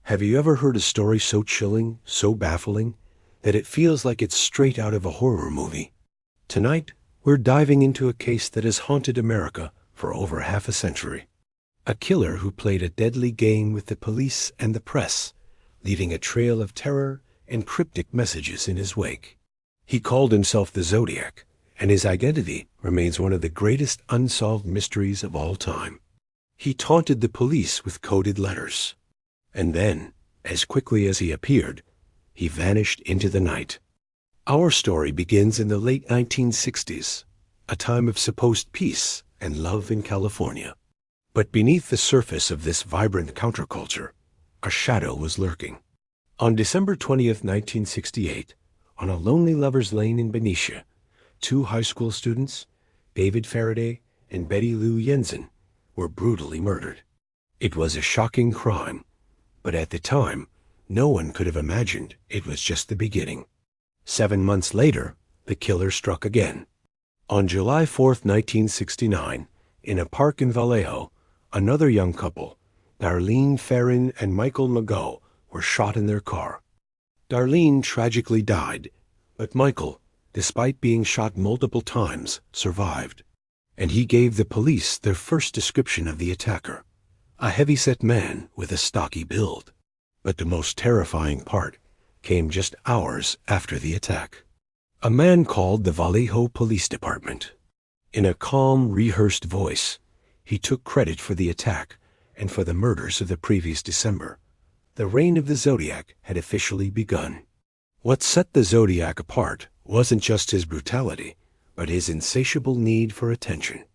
Have you ever heard a story so chilling, so baffling, that it feels like it's straight out of a horror movie? Tonight, we're diving into a case that has haunted America for over half a century. A killer who played a deadly game with the police and the press, leaving a trail of terror and cryptic messages in his wake. He called himself the Zodiac, and his identity remains one of the greatest unsolved mysteries of all time. He taunted the police with coded letters. And then, as quickly as he appeared, he vanished into the night. Our story begins in the late 1960s, a time of supposed peace and love in California. But beneath the surface of this vibrant counterculture, a shadow was lurking. On December 20th, 1968, on a lonely lover's lane in Benicia, two high school students, David Faraday and Betty Lou Jensen, were brutally murdered. It was a shocking crime, but at the time, no one could have imagined it was just the beginning. 7 months later, the killer struck again. On July 4th, 1969, in a park in Vallejo, another young couple, Darlene Farron and Michael Mago, were shot in their car. Darlene tragically died, but Michael, despite being shot multiple times, survived. And he gave the police their first description of the attacker, a heavy-set man with a stocky build. But the most terrifying part came just hours after the attack. A man called the Vallejo Police Department. In a calm, rehearsed voice, he took credit for the attack and for the murders of the previous December. The reign of the Zodiac had officially begun. What set the Zodiac apart wasn't just his brutality, but his insatiable need for attention.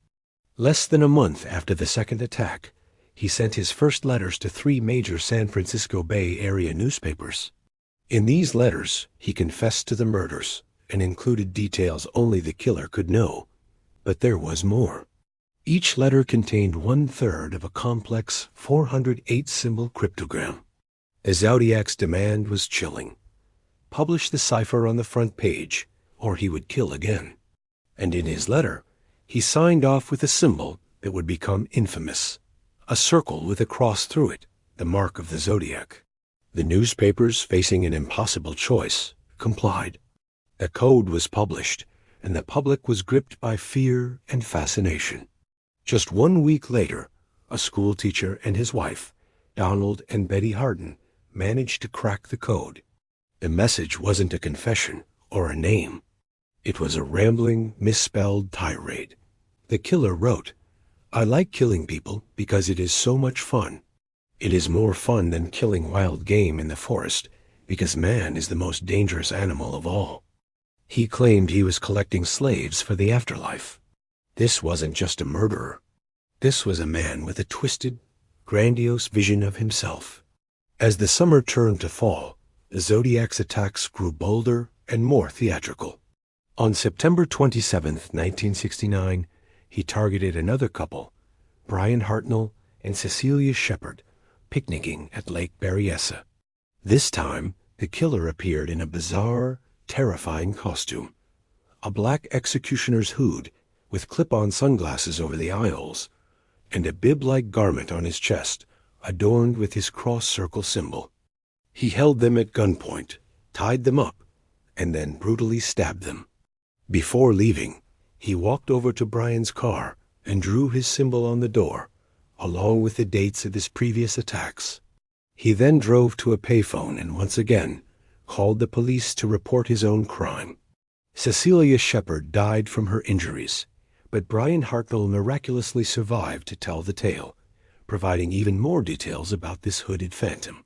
Less than a month after the second attack, he sent his first letters to 3 major San Francisco Bay Area newspapers. In these letters, he confessed to the murders and included details only the killer could know. But there was more. Each letter contained 1/3 of a complex 408-symbol cryptogram. The Zodiac's demand was chilling. Publish the cipher on the front page, or he would kill again. And in his letter, he signed off with a symbol that would become infamous. A circle with a cross through it, the mark of the Zodiac. The newspapers, facing an impossible choice, complied. The code was published, and the public was gripped by fear and fascination. Just 1 week later, a schoolteacher and his wife, Donald and Betty Harden, managed to crack the code. The message wasn't a confession or a name. It was a rambling, misspelled tirade. The killer wrote, "I like killing people because it is so much fun. It is more fun than killing wild game in the forest because man is the most dangerous animal of all." He claimed he was collecting slaves for the afterlife. This wasn't just a murderer. This was a man with a twisted, grandiose vision of himself. As the summer turned to fall, the Zodiac's attacks grew bolder and more theatrical. On September 27th, 1969, he targeted another couple, Brian Hartnell and Cecilia Shepard, picnicking at Lake Berryessa. This time, the killer appeared in a bizarre, terrifying costume. A black executioner's hood with clip-on sunglasses over the eye holes, and a bib-like garment on his chest adorned with his cross-circle symbol. He held them at gunpoint, tied them up, and then brutally stabbed them. Before leaving, he walked over to Brian's car and drew his symbol on the door, along with the dates of his previous attacks. He then drove to a payphone and once again called the police to report his own crime. Cecilia Shepard died from her injuries, but Brian Hartnell miraculously survived to tell the tale, providing even more details about this hooded phantom.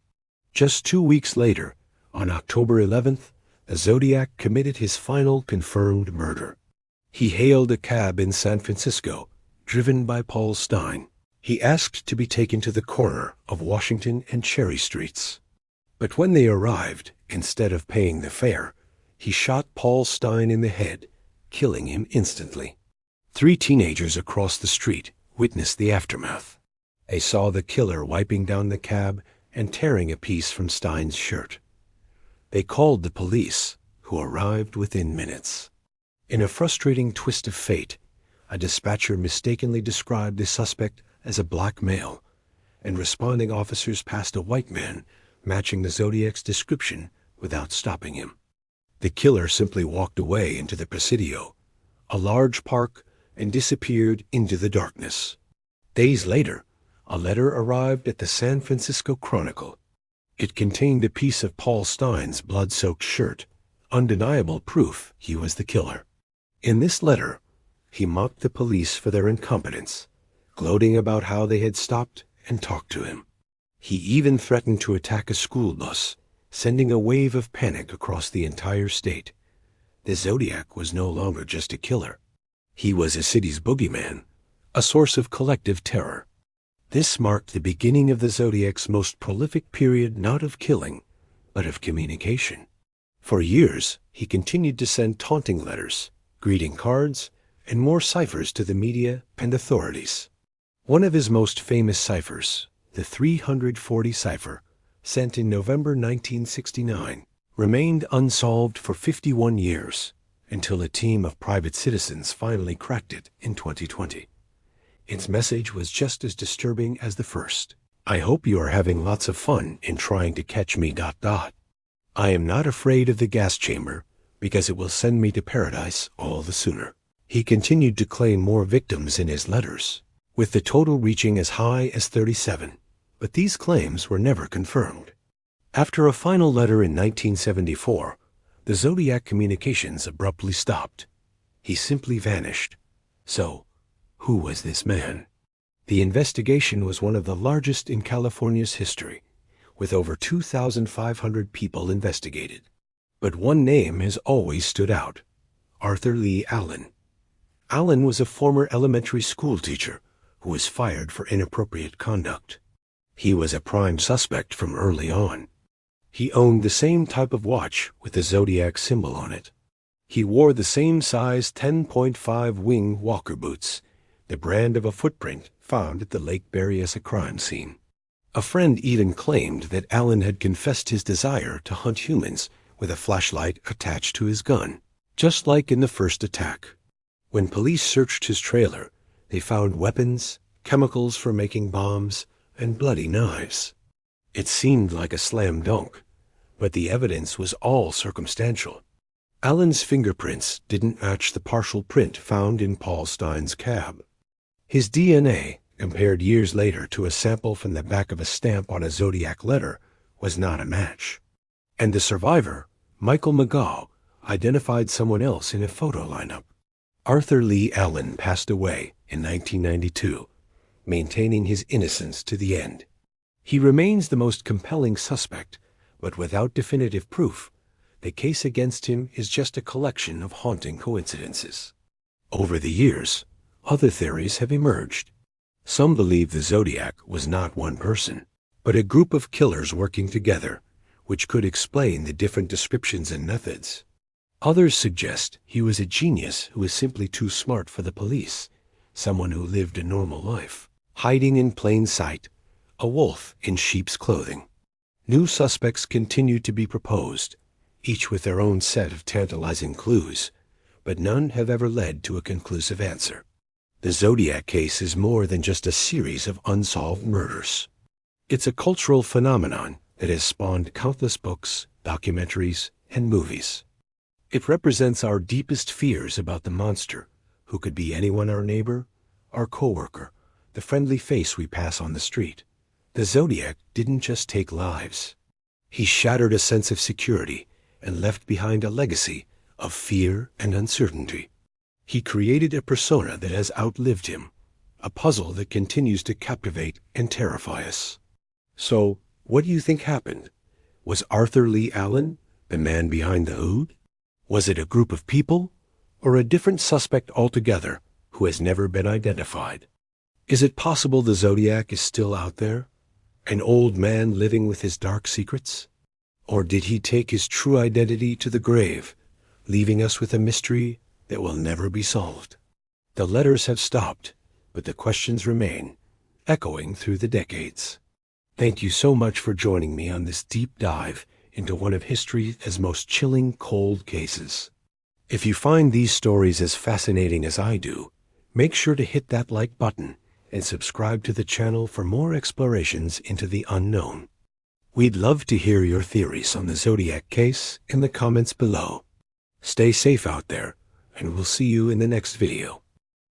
Just 2 weeks later, on October 11th, the Zodiac committed his final confirmed murder. He hailed a cab in San Francisco, driven by Paul Stine. He asked to be taken to the corner of Washington and Cherry Streets. But when they arrived, instead of paying the fare, he shot Paul Stine in the head, killing him instantly. 3 teenagers across the street witnessed the aftermath. They saw the killer wiping down the cab and tearing a piece from Stine's shirt. They called the police, who arrived within minutes. In a frustrating twist of fate, a dispatcher mistakenly described the suspect as a black male, and responding officers passed a white man matching the Zodiac's description without stopping him. The killer simply walked away into the Presidio, a large park, and disappeared into the darkness. Days later, a letter arrived at the San Francisco Chronicle. It contained a piece of Paul Stine's blood-soaked shirt, undeniable proof he was the killer. In this letter, he mocked the police for their incompetence, gloating about how they had stopped and talked to him. He even threatened to attack a school bus, sending a wave of panic across the entire state. The Zodiac was no longer just a killer. He was a city's boogeyman, a source of collective terror. This marked the beginning of the Zodiac's most prolific period, not of killing, but of communication. For years, he continued to send taunting letters, greeting cards, and more ciphers to the media and authorities. One of his most famous ciphers, the 340 cipher, sent in November 1969, remained unsolved for 51 years, until a team of private citizens finally cracked it in 2020. Its message was just as disturbing as the first. I hope you are having lots of fun in trying to catch me ... I am not afraid of the gas chamber, because it will send me to paradise all the sooner. He continued to claim more victims in his letters, with the total reaching as high as 37. But these claims were never confirmed. After a final letter in 1974, the Zodiac communications abruptly stopped. He simply vanished. So, who was this man? The investigation was one of the largest in California's history, with over 2,500 people investigated. But one name has always stood out: Arthur Leigh Allen. Allen was a former elementary school teacher who was fired for inappropriate conduct. He was a prime suspect from early on. He owned the same type of watch with the Zodiac symbol on it. He wore the same size 10.5 wing walker boots, the brand of a footprint found at the Lake Berryessa crime scene. A friend even claimed that Allen had confessed his desire to hunt humans with a flashlight attached to his gun, just like in the first attack. When police searched his trailer, they found weapons, chemicals for making bombs, and bloody knives. It seemed like a slam dunk, but the evidence was all circumstantial. Allen's fingerprints didn't match the partial print found in Paul Stine's cab. His DNA, compared years later to a sample from the back of a stamp on a Zodiac letter, was not a match. And the survivor, Michael McGaugh, identified someone else in a photo lineup. Arthur Leigh Allen passed away in 1992, maintaining his innocence to the end. He remains the most compelling suspect, but without definitive proof, the case against him is just a collection of haunting coincidences. Over the years, other theories have emerged. Some believe the Zodiac was not one person, but a group of killers working together, which could explain the different descriptions and methods. Others suggest he was a genius who was simply too smart for the police, someone who lived a normal life, hiding in plain sight, a wolf in sheep's clothing. New suspects continue to be proposed, each with their own set of tantalizing clues, but none have ever led to a conclusive answer. The Zodiac case is more than just a series of unsolved murders. It's a cultural phenomenon that has spawned countless books, documentaries, and movies. It represents our deepest fears about the monster, who could be anyone: our neighbor, our coworker, the friendly face we pass on the street. The Zodiac didn't just take lives. He shattered a sense of security and left behind a legacy of fear and uncertainty. He created a persona that has outlived him, a puzzle that continues to captivate and terrify us. So, what do you think happened? Was Arthur Leigh Allen the man behind the hood? Was it a group of people, or a different suspect altogether who has never been identified? Is it possible the Zodiac is still out there, an old man living with his dark secrets? Or did he take his true identity to the grave, leaving us with a mystery that will never be solved? The letters have stopped, but the questions remain, echoing through the decades. Thank you so much for joining me on this deep dive into one of history's most chilling cold cases. If you find these stories as fascinating as I do, make sure to hit that like button and subscribe to the channel for more explorations into the unknown. We'd love to hear your theories on the Zodiac case in the comments below. Stay safe out there, and we'll see you in the next video.